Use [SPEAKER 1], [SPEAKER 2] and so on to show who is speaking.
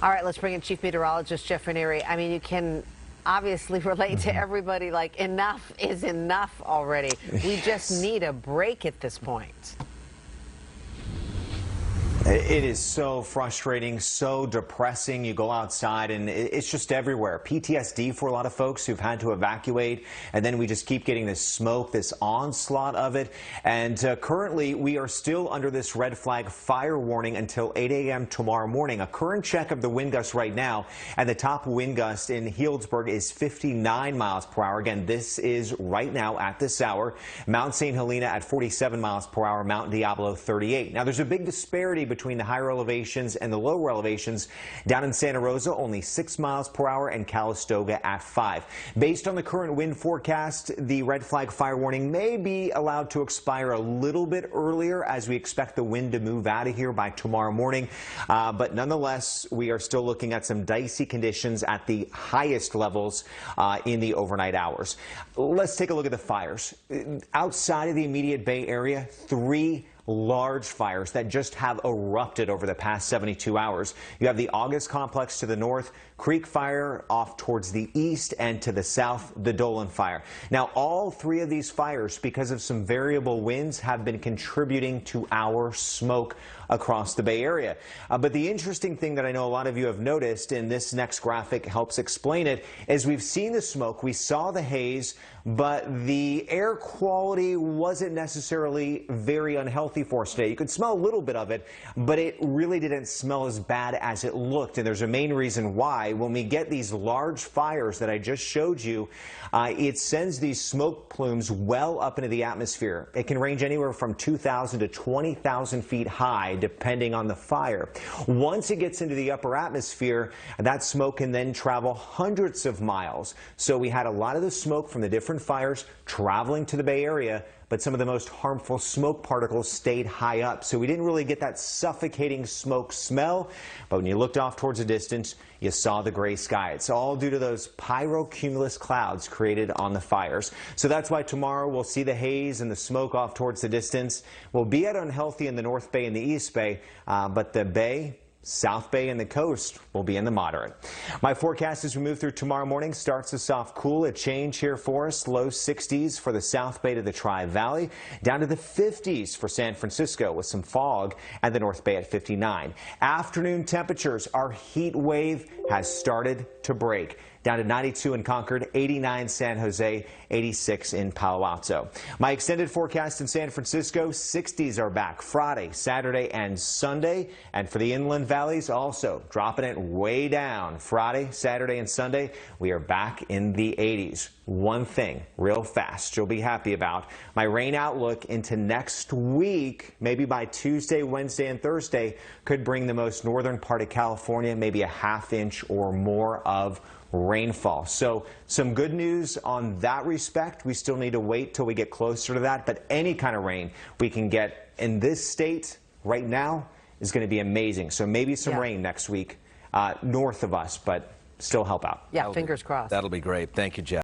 [SPEAKER 1] All right, let's bring in Chief Meteorologist Jeff Ranieri. I mean, you can obviously relate to everybody, like, enough is enough already. We just need a break at this point.
[SPEAKER 2] It is so frustrating, so depressing. You go outside and it's just everywhere. PTSD for a lot of folks who've had to evacuate, and then we just keep getting this smoke, this onslaught of it. And currently, we are still under this red flag fire warning until 8 a.m. tomorrow morning. A current check of the wind gust right now, and the top wind gust in Healdsburg is 59 miles per hour. Again, this is right now at this hour. Mount St. Helena at 47 miles per hour, Mount Diablo 38. Now, there's a big disparity between the higher elevations and the lower elevations. Down in Santa Rosa, only 6 miles per hour, and Calistoga at 5. Based on the current wind forecast, the red flag fire warning may be allowed to expire a little bit earlier, as we expect the wind to move out of here by tomorrow morning. But nonetheless, we are still looking at some dicey conditions at the highest levels in the overnight hours. Let's take a look at the fires. Outside of the immediate Bay Area, 3 large fires that just have erupted over the past 72 hours. You have the August complex to the north, Creek Fire off towards the east, and to the south, the Dolan Fire. Now, all 3 of these fires, because of some variable winds, have been contributing to our smoke across the Bay Area. But the interesting thing that I know a lot of you have noticed, and this next graphic helps explain it, is we've seen the smoke, we saw the haze, but the air quality wasn't necessarily very unhealthy for us today. You could smell a little bit of it, but it really didn't smell as bad as it looked. And there's a main reason why. When we get these large fires that I just showed you, it sends these smoke plumes well up into the atmosphere. It can range anywhere from 2,000 to 20,000 feet high, depending on the fire. Once it gets into the upper atmosphere, that smoke can then travel hundreds of miles. So we had a lot of the smoke from the different fires traveling to the Bay Area, but some of the most harmful smoke particles stayed high up. So we didn't really get that suffocating smoke smell, but when you looked off towards the distance, you saw the gray sky. It's all due to those pyrocumulus clouds created on the fires. So that's why tomorrow we'll see the haze and the smoke off towards the distance. We'll be at unhealthy in the North Bay and the East Bay, but the Bay, South Bay, and the coast will be in the moderate. My forecast as we move through tomorrow morning starts a soft cool, a change here for us. Low 60s for the South Bay to the Tri-Valley, down to the 50s for San Francisco with some fog, and the North Bay at 59. Afternoon temperatures, our heat wave has started to break. Down to 92 in Concord, 89 San Jose, 86 in Palo Alto. My extended forecast in San Francisco, 60s are back Friday, Saturday, and Sunday. And for the inland valleys, also dropping it way down. Friday, Saturday, and Sunday, we are back in the 80s. One thing real fast you'll be happy about. My rain outlook into next week, maybe by Tuesday, Wednesday, and Thursday, could bring the most northern part of California maybe a ½ inch or more of rainfall. So some good news on that respect. We still need to wait till we get closer to that, but any kind of rain we can get in this state right now is going to be amazing. So maybe some rain next week north of us, but still help out.
[SPEAKER 1] Yeah, fingers crossed.
[SPEAKER 3] That'll be great. Thank you, Jeff.